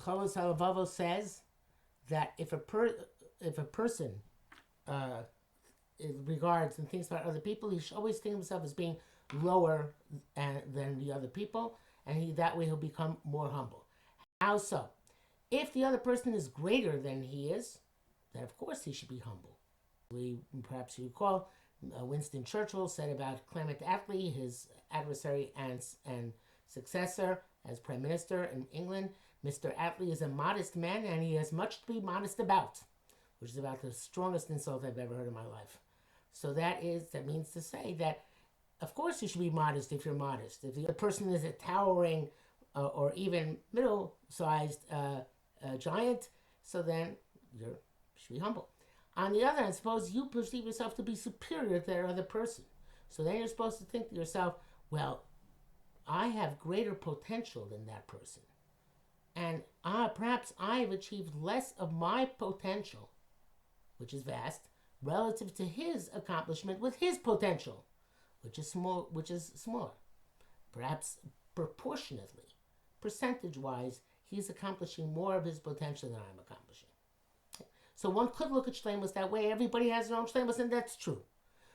Cholos Halavavo says that if a person uh, regards and thinks about other people, he should always think of himself as being lower than the other people, and that way he'll become more humble. How so? If the other person is greater than he is, then of course he should be humble. Perhaps you recall Winston Churchill said about Clement Attlee, his adversary and successor as Prime Minister in England, Mr. Attlee is a modest man and he has much to be modest about, which is about the strongest insult I've ever heard in my life. So that means to say that, of course, you should be modest if you're modest. If the person is a towering or even middle-sized giant, so then you should be humble. On the other hand, suppose you perceive yourself to be superior to that other person. So then you're supposed to think to yourself, well, I have greater potential than that person. And perhaps I have achieved less of my potential, which is vast, relative to his accomplishment with his potential, which is smaller. Perhaps proportionately, percentage-wise, he's accomplishing more of his potential than I'm accomplishing. So one could look at shleimus that way. Everybody has their own shleimus, and that's true.